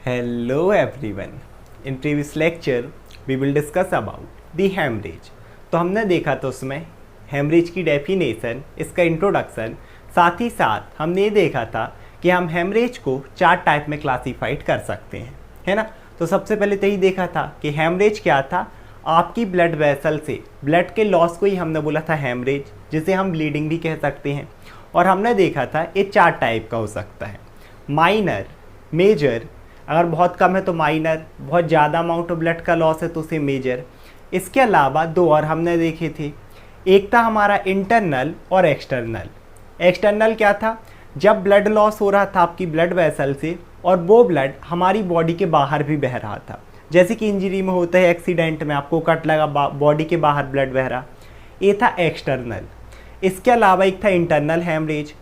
Hello everyone. In previous lecture we will discuss about the hemorrhage. तो हमने देखा तो उसमें हेमरेज की डेफिनेशन, इसका इंट्रोडक्शन, साथ ही साथ हमने ये देखा था कि हम हेमरेज को 4 टाइप में क्लासीफाइड कर सकते हैं, है ना। तो सबसे पहले तो यही देखा था कि हेमरेज क्या था, आपकी ब्लड वेसल से ब्लड के लॉस को ही हमने बोला था हेमरेज, जिसे हम ब्लीडिंग भी कह सकते हैं। और हमने देखा था ये 4 टाइप का हो सकता है, माइनर, मेजर, अगर बहुत कम है तो माइनर, बहुत ज़्यादा अमाउंट ऑफ ब्लड का लॉस है तो उसे मेजर। इसके अलावा 2 और हमने देखे थे, एक था हमारा इंटरनल और एक्सटर्नल। एक्सटर्नल क्या था, जब ब्लड लॉस हो रहा था आपकी ब्लड वेसल से और वो ब्लड हमारी बॉडी के बाहर भी बह रहा था, जैसे कि इंजरी में होता है, एक्सीडेंट में आपको कट लगा, बॉडी के बाहर ब्लड बह रहा, ये था एक्सटर्नल। इसके अलावा एक था इंटरनल हेमरेज,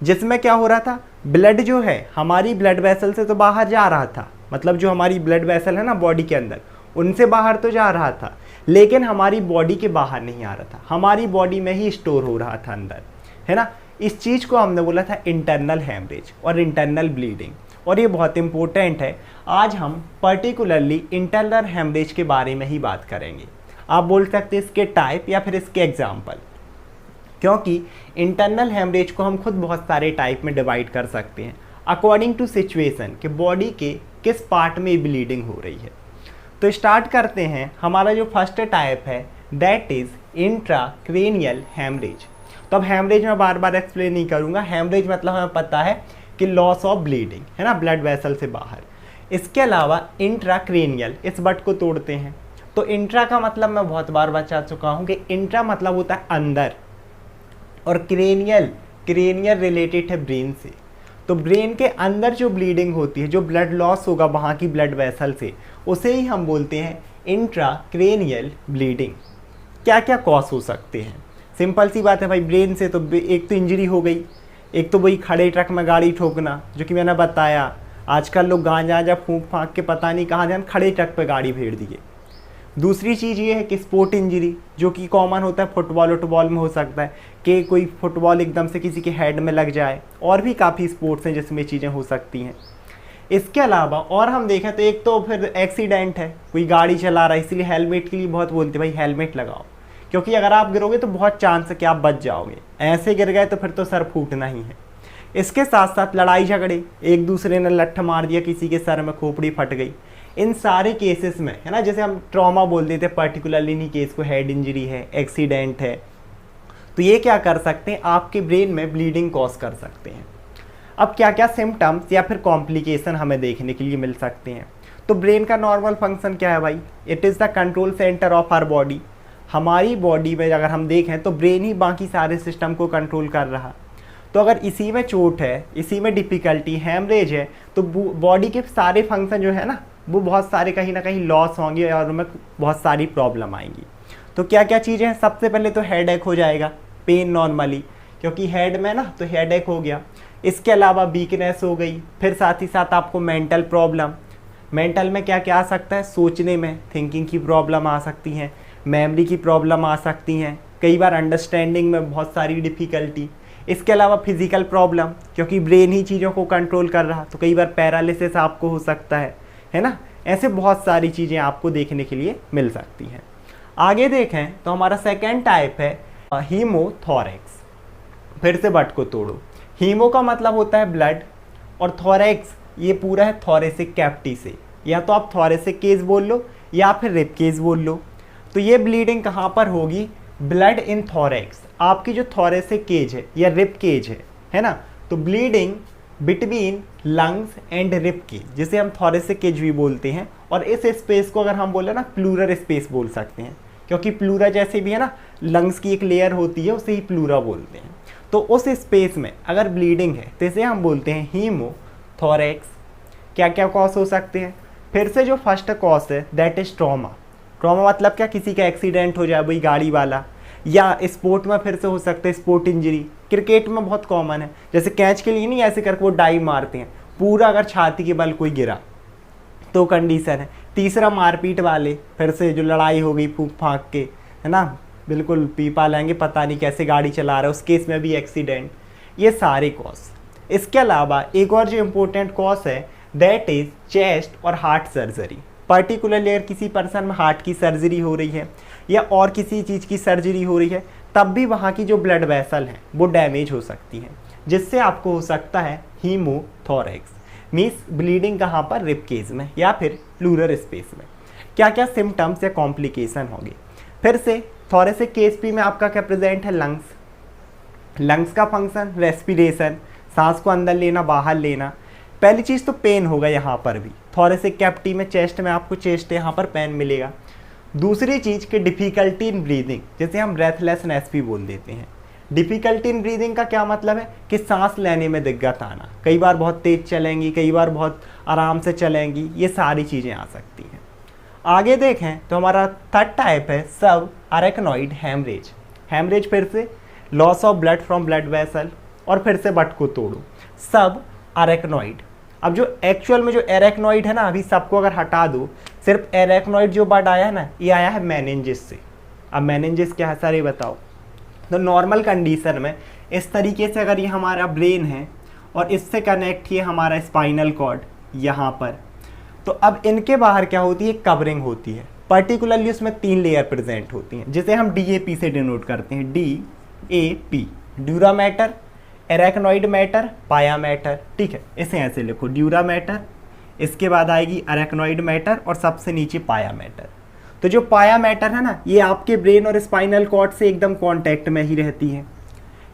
जिसमें क्या हो रहा था, ब्लड जो है हमारी ब्लड वेसल से तो बाहर जा रहा था, मतलब जो हमारी ब्लड वेसल है ना बॉडी के अंदर, उनसे बाहर तो जा रहा था, लेकिन हमारी बॉडी के बाहर नहीं आ रहा था, हमारी बॉडी में ही स्टोर हो रहा था अंदर, है ना। इस चीज़ को हमने बोला था इंटरनल हेमरेज और इंटरनल ब्लीडिंग, और ये बहुत इंपॉर्टेंट है। आज हम पर्टिकुलरली इंटरनल हेमरेज के बारे में ही बात करेंगे। आप बोल सकते हैं इसके टाइप या फिर इसके एग्जाम्पल, क्योंकि इंटरनल हेमरेज को हम खुद बहुत सारे टाइप में डिवाइड कर सकते हैं अकॉर्डिंग टू सिचुएशन कि बॉडी के किस पार्ट में ब्लीडिंग हो रही है। तो स्टार्ट करते हैं। हमारा जो फर्स्ट टाइप है दैट इज इंट्राक्रैनियल हेमरेज। तो अब हेमरेज मैं बार बार एक्सप्लेन नहीं करूँगा, हेमरेज मतलब हमें पता है कि लॉस ऑफ ब्लीडिंग, है ना, ब्लड वेसल से बाहर। इसके अलावा इंट्राक्रैनियल, इस बट को तोड़ते हैं। तो इंट्रा का मतलब मैं बहुत बार बता चुका हूँ कि इंट्रा मतलब होता है अंदर, और क्रेनियल, क्रेनियल रिलेटेड है ब्रेन से। तो ब्रेन के अंदर जो ब्लीडिंग होती है, जो ब्लड लॉस होगा वहाँ की ब्लड वेसल से, उसे ही हम बोलते हैं इंट्राक्रैनियल ब्लीडिंग। क्या क्या कॉज हो सकते हैं, सिंपल सी बात है भाई, ब्रेन से तो एक तो इंजरी हो गई, एक तो वही खड़े ट्रक में गाड़ी ठोकना, जो कि मैंने बताया आजकल लोग गांजा फूंक फाँक के पता नहीं कहाँ जान खड़े ट्रक पे गाड़ी भेड़ दिए। दूसरी चीज़ ये है कि स्पोर्ट इंजरी, जो कि कॉमन होता है फुटबॉल वुटबॉल में हो सकता है कि कोई फुटबॉल एकदम से किसी के हेड में लग जाए, और भी काफ़ी स्पोर्ट्स हैं जिसमें चीज़ें हो सकती हैं। इसके अलावा और हम देखें तो एक तो फिर एक्सीडेंट है, कोई गाड़ी चला रहा है, इसलिए हेलमेट के लिए बहुत बोलते हैं भाई हेलमेट लगाओ, क्योंकि अगर आप गिरोगे तो बहुत चांस है कि आप बच जाओगे, ऐसे गिर गए तो फिर तो सर फूटना ही है। इसके साथ साथ लड़ाई झगड़े, एक दूसरे ने लट्ठ मार दिया, किसी के सर में खोपड़ी फट गई, इन सारे केसेस में, है ना, जैसे हम ट्रॉमा बोल देते हैं पर्टिकुलरली इन्हीं केस को, हेड इंजरी है, एक्सीडेंट है, तो ये क्या कर सकते हैं, आपके ब्रेन में ब्लीडिंग कॉज कर सकते हैं। अब क्या क्या सिम्टम्स या फिर कॉम्प्लिकेशन हमें देखने के लिए मिल सकते हैं। तो ब्रेन का नॉर्मल फंक्शन क्या है भाई, it is the control centre of our body. हमारी बॉडी में अगर हम देखें तो ब्रेन ही बाकी सारे सिस्टम को कंट्रोल कर रहा। तो अगर इसी में चोट है, इसी में डिफ़िकल्टी, हेमरेज है, तो बॉडी के सारे फंक्शन जो है ना वो बहुत सारे कहीं ना कहीं लॉस होंगे और उनमें बहुत सारी प्रॉब्लम आएंगी। तो क्या क्या चीज़ें हैं, सबसे पहले तो हेड एक हो जाएगा, पेन नॉर्मली, क्योंकि हेड में ना तो हेड एक हो गया। इसके अलावा वीकनेस हो गई, फिर साथ ही साथ आपको मेंटल प्रॉब्लम, मेंटल में क्या क्या आ सकता है, सोचने में थिंकिंग की प्रॉब्लम आ सकती हैं, मेमोरी की प्रॉब्लम आ सकती हैं, कई बार अंडरस्टैंडिंग में बहुत सारी डिफ़िकल्टी। इसके अलावा फिजिकल प्रॉब्लम, क्योंकि ब्रेन ही चीज़ों को कंट्रोल कर रहा, तो कई बार पैरालिसिस आपको हो सकता है ना। ऐसे बहुत सारी चीज़ें आपको देखने के लिए मिल सकती हैं। आगे देखें तो हमारा सेकेंड टाइप है हीमोथोरैक्स। फिर से बट को तोड़ो, हीमो का मतलब होता है ब्लड, और थोरैक्स ये पूरा है थोरेसिक कैविटी से, या तो आप थोरेसिक केस बोल लो या फिर रिब केस बोल लो। तो ये ब्लीडिंग कहाँ पर होगी, ब्लड इन थोरैक्स, आपकी जो थोरेसिक केज है या रिब केज है ना, तो bleeding between lungs and rib cage, जिसे हम थोरेसिक केज भी बोलते हैं। और इस स्पेस को अगर हम बोले ना प्लूरल स्पेस बोल सकते हैं, क्योंकि प्लूरा जैसे भी है ना, लंग्स की एक लेयर होती है, उसे ही प्लूरा बोलते हैं। तो उस स्पेस में अगर ब्लीडिंग है तो इसे हम बोलते हैं हीमोथोरैक्स। क्या क्या कॉज हो सकते हैं, फिर से जो फर्स्ट कॉज है दैट इज ट्रॉमा। ट्रॉमा मतलब क्या, किसी का एक्सीडेंट हो जाए, वही गाड़ी वाला, या स्पोर्ट में फिर से हो सकता है स्पोर्ट इंजरी, क्रिकेट में बहुत कॉमन है, जैसे कैच के लिए नहीं ऐसे करके वो डाइव मारते हैं, पूरा अगर छाती के बल कोई गिरा तो कंडीशन है। तीसरा मारपीट वाले, फिर से जो लड़ाई हो गई फूंक फाँक के, है ना, बिल्कुल पीपा लेंगे, पता नहीं कैसे गाड़ी चला रहा है, उस केस में भी एक्सीडेंट, ये सारे कॉज। इसके अलावा एक और जो इम्पोर्टेंट कॉज है दैट इज चेस्ट और हार्ट सर्जरी। पर्टिकुलरली अगर किसी पर्सन में हार्ट की सर्जरी हो रही है या और किसी चीज़ की सर्जरी हो रही है, तब भी वहाँ की जो ब्लड वेसल हैं वो डैमेज हो सकती हैं, जिससे आपको हो सकता है हीमोथोरैक्स, मीन्स ब्लीडिंग कहाँ पर, रिब केज में या फिर प्लूरल स्पेस में। क्या क्या सिम्टम्स या कॉम्प्लिकेशन होंगे? फिर से थोरेसिक केस में आपका क्या प्रेजेंट है, लंग्स का फंक्शन, रेस्पिरेशन, सांस को अंदर लेना बाहर लेना। पहली चीज़ तो पेन होगा यहाँ पर भी, थोरेसिक कैविटी में, चेस्ट में आपको चेस्ट यहाँ पर पेन मिलेगा। दूसरी चीज़ कि डिफ़िकल्टी इन ब्रीदिंग, जैसे हम ब्रेथलेसनेस भी बोल देते हैं। डिफ़िकल्टी इन ब्रीदिंग का क्या मतलब है कि सांस लेने में दिक्कत आना, कई बार बहुत तेज़ चलेंगी, कई बार बहुत आराम से चलेंगी, ये सारी चीज़ें आ सकती हैं। आगे देखें तो हमारा थर्ड टाइप है सब अरेक्नॉइड हैमरेज। हैमरेज फिर से loss of blood from blood vessel, और फिर से बट को तोड़ो, सब अरेक्नॉइड। अब जो एक्चुअल में जो एरेक्नॉइड है ना, अभी सबको अगर हटा दो, सिर्फ एरेक्नॉइड जो वर्ड आया है ना, ये आया है मेनिंजिस से। अब मेनिंजिस क्या है सर ये बताओ। तो नॉर्मल कंडीशन में इस तरीके से अगर ये हमारा ब्रेन है और इससे कनेक्ट ये हमारा स्पाइनल कॉर्ड यहाँ पर, तो अब इनके बाहर क्या होती है, कवरिंग होती है। पर्टिकुलरली उसमें 3 लेयर प्रेजेंट होती हैं, जिसे हम DAP से डिनोट करते हैं, DAP, dura mater, arachnoid matter, पाया मैटर। ठीक है, इसे ऐसे लिखो, ड्यूरा मैटर, इसके बाद आएगी अरेक्नॉइड मैटर और सबसे नीचे पाया मैटर। तो जो पाया मैटर है ना, ये आपके ब्रेन और स्पाइनल कॉर्ड से एकदम कांटेक्ट में ही रहती है।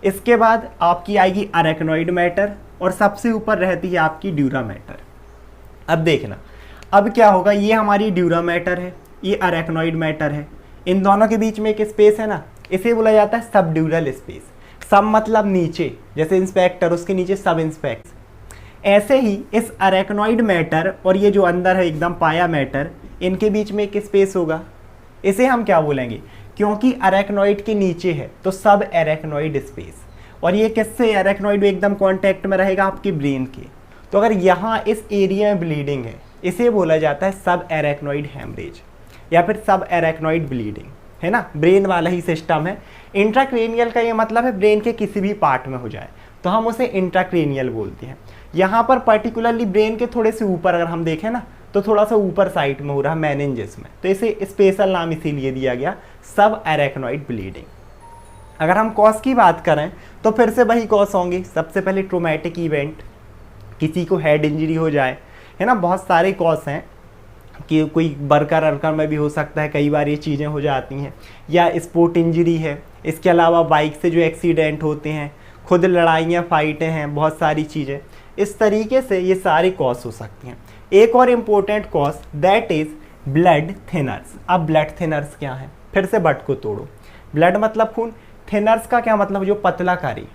इसके बाद आपकी आएगी अरेक्नॉइड मैटर और सबसे ऊपर रहती है आपकी ड्यूरा मैटर। अब देखना, अब क्या होगा, ये हमारी ड्यूरा मैटर है, ये अरेक्नॉइड मैटर है, इन दोनों के बीच में एक स्पेस है ना, इसे बोला जाता है सब ड्यूरल स्पेस। सब मतलब नीचे, जैसे इंस्पेक्टर, उसके नीचे सब इंस्पेक्ट। ऐसे ही इस अरेक्नॉइड मैटर और ये जो अंदर है एकदम पाया मैटर, इनके बीच में एक स्पेस होगा, इसे हम क्या बोलेंगे, क्योंकि अरेक्नॉइड के नीचे है तो सब अरेक्नॉइड स्पेस, और ये किससे, अरेक्नॉइड एकदम कांटेक्ट में रहेगा आपके ब्रेन के। तो अगर यहाँ इस एरिया में ब्लीडिंग है, इसे बोला जाता है सब अरेक्नॉइड हैमरेज या फिर सब अरेक्नॉइड ब्लीडिंग, है ना, ब्रेन वाला ही सिस्टम है। इंट्राक्रेनियल का ये मतलब है ब्रेन के किसी भी पार्ट में हो जाए तो हम उसे इंट्राक्रेनियल बोलते हैं। यहाँ पर पर्टिकुलरली ब्रेन के थोड़े से ऊपर अगर हम देखें ना, तो थोड़ा सा ऊपर साइड में हो रहा है, मेनिंजिस में, तो इसे स्पेशल नाम इसीलिए दिया गया, सब अरेक्नॉइड ब्लीडिंग। अगर हम कॉज की बात करें तो फिर से वही कॉज होंगे। सबसे पहले ट्रोमैटिक इवेंट, किसी को हेड इंजरी हो जाए, है ना, बहुत सारे कॉज हैं कि कोई बर्कर अर्कर में भी हो सकता है, कई बार ये चीज़ें हो जाती हैं, या स्पोर्ट इंजरी है। इसके अलावा बाइक से जो एक्सीडेंट होते हैं, खुद लड़ाइयाँ फाइटें हैं, बहुत सारी चीज़ें, इस तरीके से ये सारी कॉज हो सकती हैं। एक और important cause that is blood thinners. अब ब्लड थिनर्स क्या है, फिर से बट को तोड़ो, ब्लड मतलब खून, थिनर्स का क्या मतलब, जो पतला करे,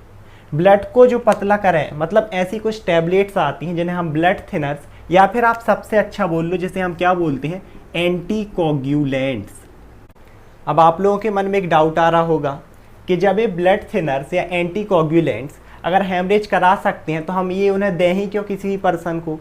ब्लड को जो पतला करे, मतलब ऐसी कुछ टैबलेट्स आती हैं जिन्हें हम ब्लड थिनर्स, या फिर आप सबसे अच्छा बोल लो जिसे हम क्या बोलते हैं, एंटीकोगुलेंट्स। अब आप लोगों के मन में एक डाउट आ रहा होगा कि जब ये ब्लड थिनर्स या एंटीकोगुलेंट्स अगर हेमरेज करा सकते हैं तो हम ये उन्हें दें ही क्यों किसी भी पर्सन को।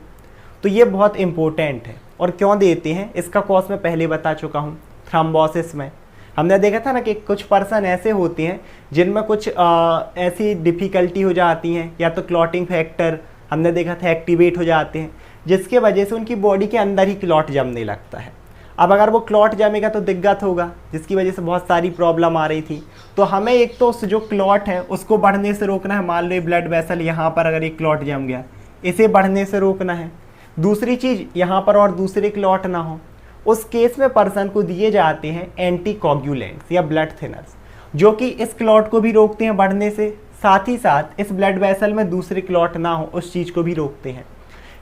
तो ये बहुत इंपॉर्टेंट है, और क्यों देते हैं इसका कॉज मैं पहले बता चुका हूँ। थ्रोम्बोसिस में हमने देखा था ना कि कुछ पर्सन ऐसे होते हैं जिनमें कुछ ऐसी डिफ़िकल्टी हो जाती हैं, या तो क्लॉटिंग फैक्टर हमने देखा था एक्टिवेट हो जाते हैं, जिसके वजह से उनकी बॉडी के अंदर ही क्लॉट जमने लगता है। अब अगर वो क्लॉट जमेगा तो दिक्कत होगा, जिसकी वजह से बहुत सारी प्रॉब्लम आ रही थी। तो हमें एक तो उस जो क्लॉट है उसको बढ़ने से रोकना है। मान लो ब्लड वेसल यहाँ पर अगर एक क्लॉट जम गया, इसे बढ़ने से रोकना है। दूसरी चीज़, यहाँ पर और दूसरे क्लॉट ना हो, उस केस में पर्सन को दिए जाते हैं एंटीकोगुलेंट्स या ब्लड थिनर्स, जो कि इस क्लॉट को भी रोकते हैं बढ़ने से, साथ ही साथ इस ब्लड वेसल में दूसरे क्लॉट ना हो उस चीज़ को भी रोकते हैं।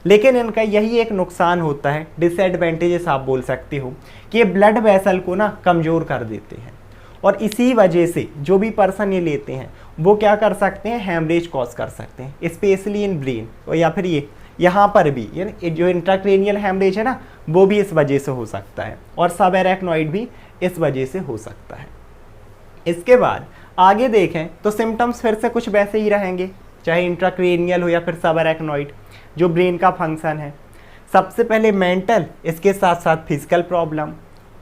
लेकिन इनका यही एक नुकसान होता है, डिसएडवांटेजेस आप बोल सकते हो, कि ये ब्लड वेसल को ना कमज़ोर कर देते हैं, और इसी वजह से जो भी पर्सन ये लेते हैं वो क्या कर सकते हैं, हेमरेज कॉज कर सकते हैं, स्पेशली इन ब्रेन, और या फिर ये यहाँ पर भी ये जो इंट्राक्रेनियल हेमरेज है ना, वो भी इस वजह से हो सकता है, और सब अरेक्नॉइड भी इस वजह से हो सकता है। इसके बाद आगे देखें तो सिम्टम्स फिर से कुछ वैसे ही रहेंगे, चाहे इंट्राक्रेनियल हो या फिर सब अरेक्नॉइड, जो ब्रेन का फंक्शन है। सबसे पहले मेंटल, इसके साथ साथ फिजिकल प्रॉब्लम,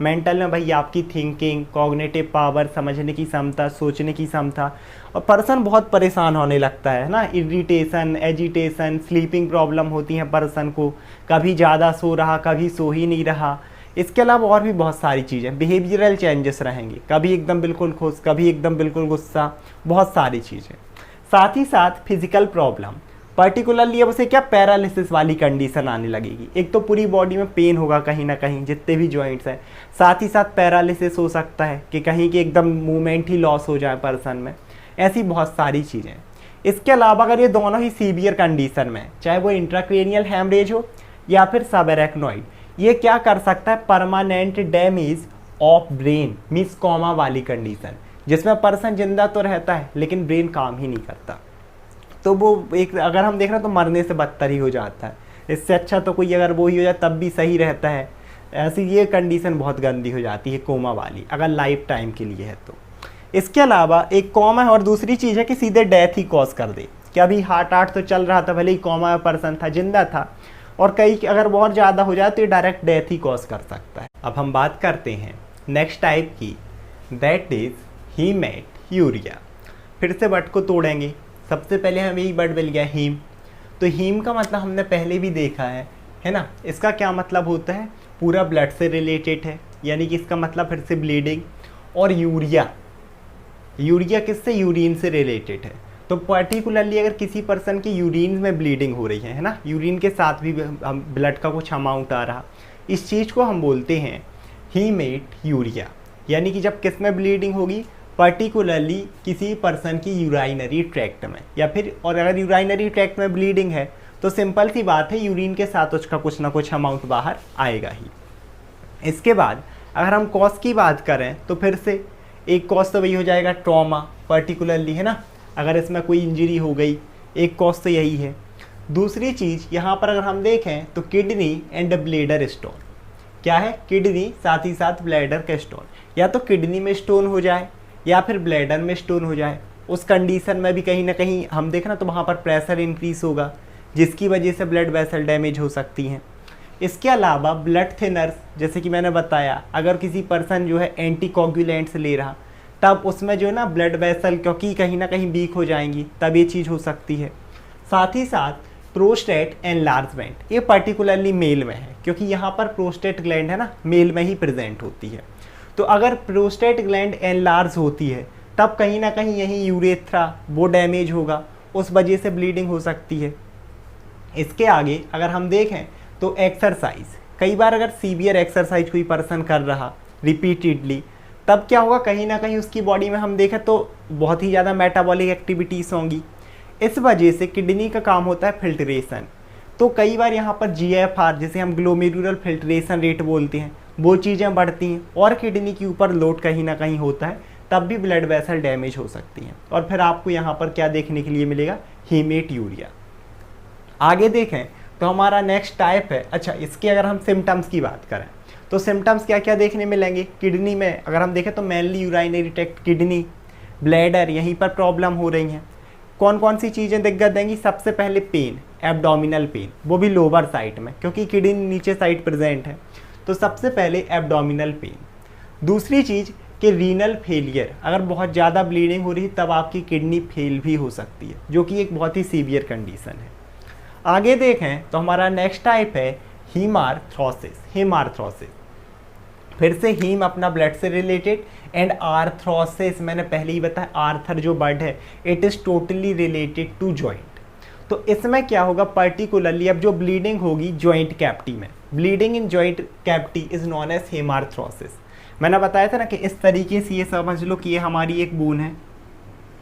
मेंटल में भाई आपकी थिंकिंग, कॉग्निटिव पावर, समझने की क्षमता, सोचने की क्षमता, और पर्सन बहुत परेशान होने लगता है ना, इरिटेशन, एजिटेशन, स्लीपिंग प्रॉब्लम होती हैं पर्सन को, कभी ज़्यादा सो रहा, कभी सो ही नहीं रहा। इसके अलावा और भी बहुत सारी चीज़ें, बिहेवियरल चेंजेस रहेंगे, कभी एकदम बिल्कुल खुश, कभी एकदम बिल्कुल गुस्सा, बहुत सारी चीज़ें। साथ ही साथ फिजिकल प्रॉब्लम, पर्टिकुलरली अब उसे क्या पैरालिसिस वाली कंडीशन आने लगेगी। एक तो पूरी बॉडी में पेन होगा कहीं ना कहीं, जितने भी जॉइंट्स हैं, साथ ही साथ पैरालिसिस हो सकता है कि कहीं की एकदम मूवमेंट ही लॉस हो जाए पर्सन में। ऐसी बहुत सारी चीज़ें। इसके अलावा अगर ये दोनों ही सीवियर कंडीशन में, चाहे वो इंट्राक्रेनियल हैमरेज हो या फिर सबएरेक्नॉइड, ये क्या कर सकता है, permanent damage of brain, means coma वाली कंडीशन, जिसमें पर्सन जिंदा तो रहता है लेकिन ब्रेन काम ही नहीं करता। तो वो एक, अगर हम देख रहे हैं तो मरने से बदतर ही हो जाता है। इससे अच्छा तो कोई अगर वो ही हो जाए तब भी सही रहता है। ऐसी ये कंडीशन बहुत गंदी हो जाती है कोमा वाली, अगर लाइफ टाइम के लिए है तो। इसके अलावा एक कोमा है और दूसरी चीज़ है कि सीधे डेथ ही कॉज कर दे, कि अभी हार्ट तो चल रहा था, भले ही कोमा में पर्सन था, जिंदा था, और कई अगर बहुत ज़्यादा हो जाए तो ये डायरेक्ट डेथ ही कॉज कर सकता है। अब हम बात करते हैं नेक्स्ट टाइप की, दैट इज हीमेट्यूरिया। फिर से वर्ड को तोड़ेंगे। सबसे पहले हमें यही वर्ड मिल गया हीम। तो हीम का मतलब हमने पहले भी देखा है ना। इसका क्या मतलब होता है, पूरा ब्लड से रिलेटेड है, यानी कि इसका मतलब फिर से ब्लीडिंग। और यूरिया, यूरिया किससे, यूरिन से रिलेटेड है। तो पर्टिकुलरली अगर किसी पर्सन की यूरिन में ब्लीडिंग हो रही है ना, यूरिन के साथ भी हम ब्लड का कुछ अमाउंट आ रहा, इस चीज़ को हम बोलते हैं हीमेट्यूरिया। यानी कि जब किस में ब्लीडिंग होगी, पर्टिकुलरली किसी पर्सन की यूराइनरी ट्रैक्ट में, या फिर और अगर यूराइनरी ट्रैक्ट में ब्लीडिंग है तो सिंपल सी बात है, यूरिन के साथ उसका कुछ ना कुछ अमाउंट बाहर आएगा ही। इसके बाद अगर हम कॉज की बात करें तो फिर से एक कॉज तो वही हो जाएगा ट्रॉमा, पर्टिकुलरली है ना, अगर इसमें कोई इंजरी हो गई, एक कॉज तो यही है। दूसरी चीज़ यहाँ पर अगर हम देखें तो किडनी एंड ब्लेडर स्टोन, क्या है, किडनी साथ ही साथ ब्लैडर का स्टोन, या तो किडनी में स्टोन हो जाए या फिर ब्लैडर में स्टोन हो जाए। उस कंडीशन में भी कहीं ना कहीं हम देखें ना तो वहाँ पर प्रेशर इंक्रीज होगा, जिसकी वजह से ब्लड वेसल डैमेज हो सकती हैं। इसके अलावा ब्लड थिनर्स, जैसे कि मैंने बताया, अगर किसी पर्सन जो है एंटीकोगुलेंट्स ले रहा, तब उसमें जो है ना ब्लड वेसल क्योंकि कहीं ना कहीं वीक हो जाएंगी, तब ये चीज़ हो सकती है। साथ ही साथ प्रोस्टेट एनलार्जमेंट, ये पर्टिकुलरली मेल में है, क्योंकि यहाँ पर प्रोस्टेट ग्लैंड है ना, मेल में ही प्रेजेंट होती है। तो अगर प्रोस्टेट ग्लैंड एनलार्ज होती है तब कहीं ना कहीं यही यूरेथ्रा वो डैमेज होगा, उस वजह से ब्लीडिंग हो सकती है। इसके आगे अगर हम देखें तो एक्सरसाइज, कई बार अगर सीवियर एक्सरसाइज कोई पर्सन कर रहा रिपीटेडली, तब क्या होगा, कहीं ना कहीं उसकी बॉडी में हम देखें तो बहुत ही ज़्यादा मेटाबॉलिक एक्टिविटीज़ होंगी। इस वजह से किडनी का काम होता है फिल्ट्रेशन। तो कई बार यहाँ पर GFR, जिसे हम ग्लोमेरुलर फिल्ट्रेशन रेट बोलते हैं, वो चीज़ें बढ़ती हैं और किडनी के ऊपर लोड कहीं ना कहीं होता है, तब भी ब्लड वेसल डैमेज हो सकती हैं। और फिर आपको यहाँ पर क्या देखने के लिए मिलेगा, हीमेट्यूरिया। आगे देखें तो हमारा नेक्स्ट टाइप है, अच्छा इसके अगर हम सिम्टम्स की बात करें तो सिम्टम्स क्या क्या देखने मिलेंगे। किडनी में अगर हम देखें तो mainly urinary tract, kidney, bladder, यहीं पर प्रॉब्लम हो रही हैं। कौन कौन सी चीज़ें दिक्कत देंगी, सबसे पहले पेन, एब्डोमिनल पेन, वो भी लोअर साइड में, क्योंकि किडनी नीचे साइड प्रेजेंट है, तो सबसे पहले एब्डोमिनल पेन। दूसरी चीज़ कि रीनल फेलियर, अगर बहुत ज़्यादा ब्लीडिंग हो रही है तब आपकी किडनी फेल भी हो सकती है, जो कि एक बहुत ही सीवियर कंडीशन है। आगे देखें तो हमारा नेक्स्ट टाइप है हीमार्थ्रोसिस। हीमार्थ्रोसिस, फिर से हीम अपना ब्लड से रिलेटेड, एंड आर्थ्रोसिस मैंने पहले ही बताया, आर्थर जो वर्ड है, it is totally related to joint. तो इसमें क्या होगा, पर्टिकुलरली अब जो ब्लीडिंग होगी जॉइंट कैविटी में, bleeding in joint cavity is known as haemarthrosis. मैंने बताया था ना कि इस तरीके से ये समझ लो कि ये हमारी एक बोन है,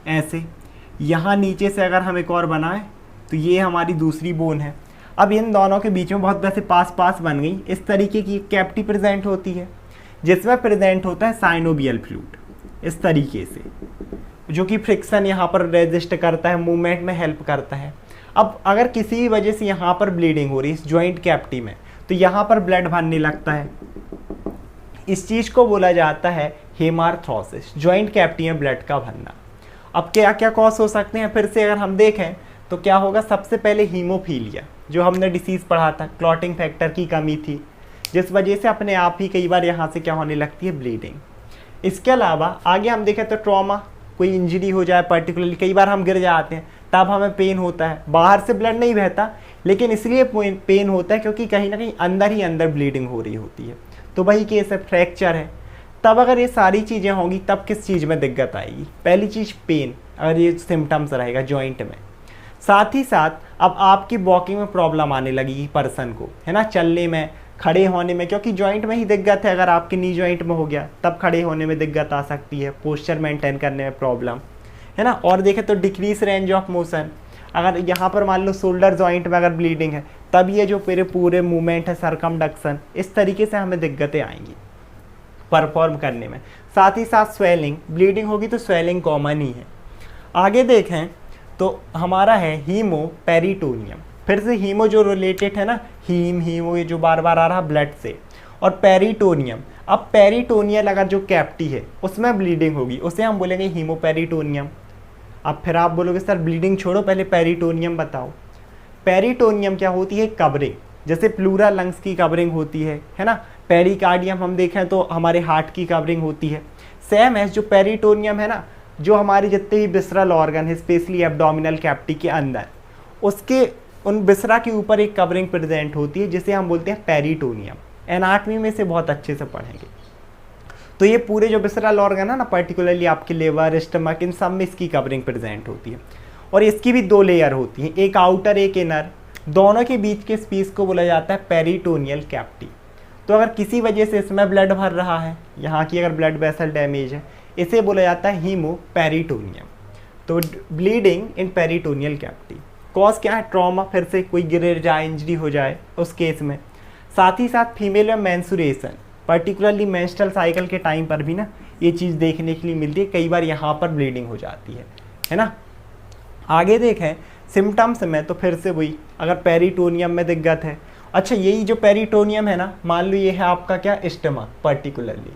ऐसे यहाँ नीचे से अगर हम एक और बनाएं तो ये हमारी दूसरी बोन है। अब इन दोनों के बीच में बहुत वैसे पास पास बन गई, इस तरीके की कैविटी प्रेजेंट होती है, जिसमें प्रेजेंट होता है साइनोवियल फ्लूइड, इस तरीके से, जो कि फ्रिक्शन यहाँ पर रेजिस्ट करता है, मूवमेंट में हेल्प करता है। अब अगर किसी भी वजह से यहाँ पर ब्लीडिंग हो रही है इस जॉइंट कैविटी में, तो यहाँ पर ब्लड भरने लगता है, इस चीज़ को बोला जाता है हीमार्थ्रोसिस, जॉइंट कैविटी में ब्लड का भरना। अब क्या क्या कॉज हो सकते हैं, फिर से अगर हम देखें तो क्या होगा, सबसे पहले हीमोफीलिया, जो हमने डिसीज़ पढ़ा था, क्लॉटिंग फैक्टर की कमी थी, जिस वजह से अपने आप ही कई बार यहाँ से क्या होने लगती है, ब्लीडिंग। इसके अलावा आगे हम देखें तो ट्रॉमा, कोई इंजरी हो जाए पर्टिकुलरली, कई बार हम गिर जाते हैं तब हमें पेन होता है, बाहर से ब्लड नहीं बहता लेकिन इसलिए पेन होता है क्योंकि कहीं ना कहीं अंदर ही अंदर ब्लीडिंग हो रही होती है। तो वही केस है, फ्रैक्चर है। तब अगर ये सारी चीज़ें होंगी तब किस चीज़ में दिक्कत आएगी? पहली चीज़ पेन, अगर ये सिम्टम्स रहेगा जॉइंट में। साथ ही साथ अब आपकी वॉकिंग में प्रॉब्लम आने लगेगी पर्सन को, है ना, चलने में, खड़े होने में, क्योंकि जॉइंट में ही दिक्कत है। अगर आपके नी जॉइंट में हो गया तब खड़े होने में दिक्कत आ सकती है, पोस्चर मेंटेन करने में प्रॉब्लम, है ना। और देखें तो डिक्रीज रेंज ऑफ मोशन, अगर यहाँ पर मान लो शोल्डर जॉइंट में अगर ब्लीडिंग है तब ये जो पूरे मूवमेंट है, सरकमडक्शन, इस तरीके से हमें दिक्कतें आएंगी परफॉर्म करने में। साथ ही साथ स्वेलिंग, ब्लीडिंग होगी तो स्वेलिंग कॉमन ही है। आगे देखें तो हमारा है हीमोपेरिटोनियम। फिर से हीमो जो रिलेटेड है ना, हीमो ये जो बार बार आ रहा ब्लड से, और पेरिटोनियम। अब पेरिटोनियल अगर जो कैविटी है उसमें ब्लीडिंग होगी उसे हम बोलेंगे हीमोपेरिटोनियम। अब फिर आप बोलोगे सर ब्लीडिंग छोड़ो, पहले पेरिटोनियम बताओ। पेरिटोनियम क्या होती है? कवरिंग, जैसे प्लूरल लंग्स की कवरिंग होती है ना। पेरिकार्डियम हम देखें तो हमारे हार्ट की कवरिंग होती है। सेम है जो पेरिटोनियम है ना, जो हमारे जितने भी विसरल ऑर्गन है स्पेशली एब्डोमिनल कैविटी के अंदर, उसके उन विसरा के ऊपर एक कवरिंग प्रेजेंट होती है जिसे हम बोलते हैं पेरिटोनियम। एनाटमी में से बहुत अच्छे से पढ़ेंगे। तो ये पूरे जो विसरल ऑर्गन है ना, पर्टिकुलरली आपके लिवर, स्टमक, इन सब में इसकी कवरिंग प्रेजेंट होती है। और इसकी भी दो लेयर होती है, एक आउटर एक इनर। दोनों के बीच के स्पेस को बोला जाता है पेरिटोनियल कैविटी। तो अगर किसी वजह से इसमें ब्लड भर रहा है, यहाँ की अगर ब्लड वेसल डैमेज है, इसे बोला जाता है हीमोपेरिटोनियम। तो bleeding in peritoneal cavity. Cause क्या है? ट्रॉमा, फिर से कोई गिर जाए, इंजरी हो जाए उस केस में। साथ ही साथ फीमेल में मेंस्ट्रुएशन, पर्टिकुलरली मेंस्ट्रुअल साइकिल के टाइम पर भी ना ये चीज़ देखने के लिए मिलती है, कई बार यहाँ पर ब्लीडिंग हो जाती है ना। आगे देखें सिम्टम्स में तो फिर से वही, अगर पेरिटोनियम में दिक्कत है, अच्छा यही जो पेरिटोनियम है ना, मान लो ये है आपका क्या, स्टमक, पर्टिकुलरली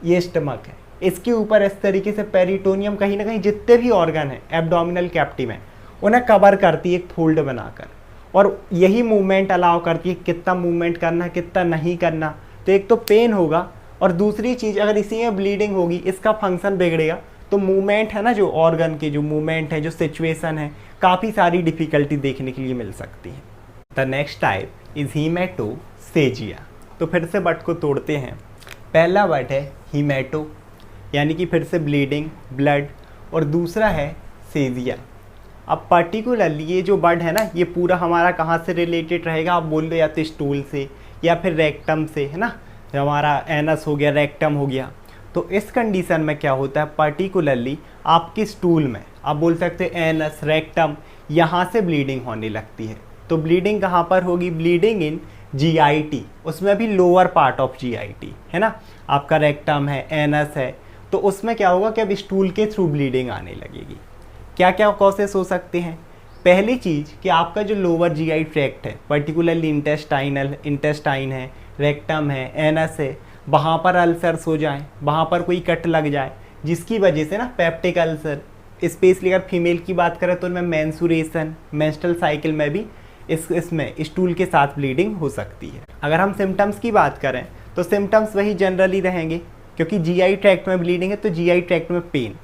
ये स्टमक है, इसके ऊपर इस तरीके से पेरिटोनियम कहीं ना कहीं जितने भी ऑर्गन हैं एब्डोमिनल कैविटी में उन्हें कवर करती है एक फोल्ड बनाकर, और यही मूवमेंट अलाउ करती है कितना मूवमेंट करना है कितना नहीं करना। तो एक तो पेन होगा, और दूसरी चीज़ अगर इसी में ब्लीडिंग होगी, इसका फंक्शन बिगड़ेगा तो मूवमेंट है ना, जो ऑर्गन के जो मूवमेंट है, जो सिचुएशन है, काफ़ी सारी डिफ़िकल्टी देखने के लिए मिल सकती है। The next type is haematochezia. तो फिर से बट को तोड़ते हैं। पहला वर्ड है हीमेटो, यानी कि फिर से ब्लीडिंग, ब्लड, और दूसरा है सेजिया। अब पर्टिकुलरली ये जो वर्ड है ना, ये पूरा हमारा कहाँ से रिलेटेड रहेगा? आप बोल दो या तो स्टूल से या फिर रेक्टम से, है ना, हमारा एनस हो गया, रेक्टम हो गया। तो इस कंडीशन में क्या होता है, पर्टिकुलरली आपके स्टूल में आप बोल सकते हैं एनस, रेक्टम, यहाँ से ब्लीडिंग होने लगती है। तो ब्लीडिंग कहाँ पर होगी? ब्लीडिंग इन जीआईटी, उसमें भी लोअर पार्ट ऑफ जीआईटी, है ना, आपका रेक्टम है, एनस है। तो उसमें क्या होगा कि अब स्टूल के थ्रू ब्लीडिंग आने लगेगी। क्या क्या कॉसेस हो सकते हैं? पहली चीज़ कि आपका जो लोअर जीआई ट्रैक्ट है, पर्टिकुलरली इंटेस्टाइन है, रेक्टम है, एनस है, वहाँ पर अल्सर्स हो जाएं, वहाँ पर कोई कट लग जाए, जिसकी वजह से ना पेप्टिक अल्सर, स्पेशली अगर फीमेल की बात करें तो उनमें मेंस्ट्रुएशन, मेंस्ट्रुअल साइकिल में भी इसमें स्टूल के साथ ब्लीडिंग हो सकती है। अगर हम सिम्टम्स की बात करें तो सिम्टम्स वही जनरली रहेंगे, क्योंकि जीआई ट्रैक्ट में ब्लीडिंग है तो जीआई ट्रैक्ट में पेन,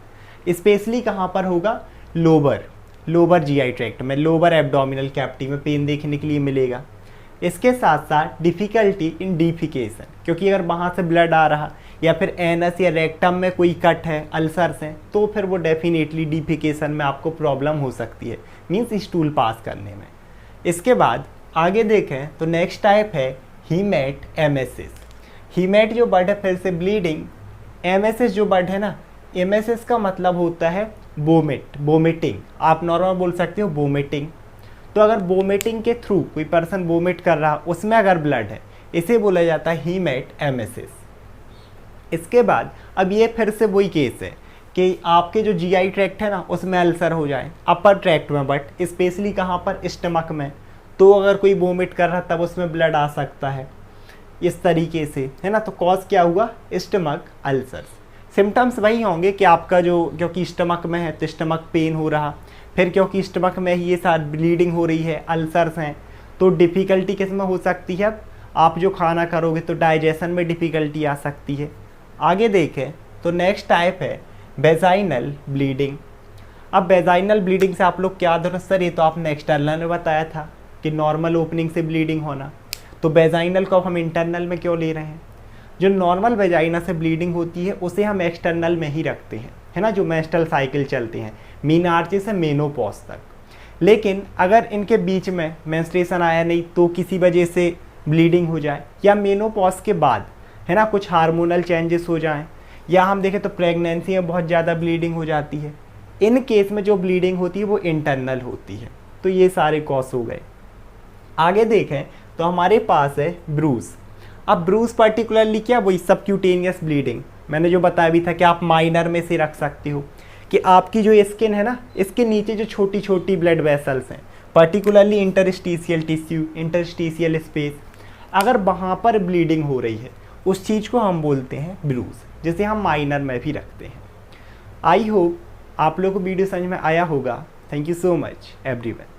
स्पेशली कहाँ पर होगा? लोअर जीआई ट्रैक्ट में, लोअर एब्डोमिनल कैविटी में पेन देखने के लिए मिलेगा। इसके साथ साथ डिफ़िकल्टी इन डिफिकेशन, क्योंकि अगर वहाँ से ब्लड आ रहा या फिर एनस या रेक्टम में कोई कट है, अल्सर्स हैं, तो फिर वो डेफिनेटली डिफिकेशन में आपको प्रॉब्लम हो सकती है, मीन्स स्टूल पास करने में। इसके बाद आगे देखें तो नेक्स्ट टाइप है हीमेट एमेसिस। हीमेट जो बर्ड है फिर से ब्लीडिंग, एमेसिस जो बर्ड है ना, एमेसिस का मतलब होता है वोमिटिंग, आप नॉर्मल बोल सकते हो वोमिटिंग। तो अगर वोमिटिंग के थ्रू कोई पर्सन वोमिट कर रहा, उसमें अगर ब्लड है, इसे बोला जाता है हीमेट एमेसिस। इसके बाद अब ये फिर से वही केस है कि आपके जो जीआई ट्रैक्ट है ना, उसमें अल्सर हो जाए, अपर ट्रैक्ट में, बट स्पेशली कहाँ पर? स्टमक में। तो अगर कोई वोमिट कर रहा तब उसमें ब्लड आ सकता है इस तरीके से, है ना। तो कॉज क्या हुआ? Stomach ulcers. सिम्टम्स वही होंगे कि आपका जो, क्योंकि स्टमक में है तो स्टमक पेन हो रहा, फिर क्योंकि स्टमक में ही ये सारी ब्लीडिंग हो रही है, अल्सर्स हैं, तो डिफ़िकल्टी किस में हो सकती है? आप जो खाना करोगे तो डाइजेशन में डिफ़िकल्टी आ सकती है। आगे देखें तो नेक्स्ट टाइप है वेजाइनल ब्लीडिंग। अब वेजाइनल ब्लीडिंग से आप लोग क्या धुन सर, ये तो आपने एक्सटर्नल में बताया था कि नॉर्मल ओपनिंग से ब्लीडिंग होना, तो वेजाइनल को हम इंटरनल में क्यों ले रहे हैं? जो नॉर्मल वेजाइना से ब्लीडिंग होती है उसे हम एक्सटर्नल में ही रखते हैं, है ना, जो मेंस्ट्रुअल साइकिल चलते हैं मीनार्ची से मेनोपॉज तक। लेकिन अगर इनके बीच में मेंस्ट्रुएशन आया नहीं तो किसी वजह से ब्लीडिंग हो जाए, या मेनोपॉज के बाद, है ना, कुछ हार्मोनल चेंजेस हो जाएं, या हम देखें तो प्रेगनेंसी में बहुत ज़्यादा ब्लीडिंग हो जाती है, इन केस में जो ब्लीडिंग होती है वो इंटरनल होती है। तो ये सारे कॉज हो गए। आगे देखें तो हमारे पास है ब्रूज। अब ब्रूज पर्टिकुलरली क्या, वही सबक्यूटेनियस ब्लीडिंग, मैंने जो बताया भी था कि आप माइनर में से रख सकते हो कि आपकी जो स्किन है ना, इसके नीचे जो छोटी छोटी ब्लड वेसल्स हैं, particularly interstitial tissue, interstitial space, अगर वहाँ पर ब्लीडिंग हो रही है उस चीज़ को हम बोलते हैं ब्रूज, जिसे हम माइनर में भी रखते हैं। आई होप आप लोगों को वीडियो समझ में आया होगा। Thank you so much everyone.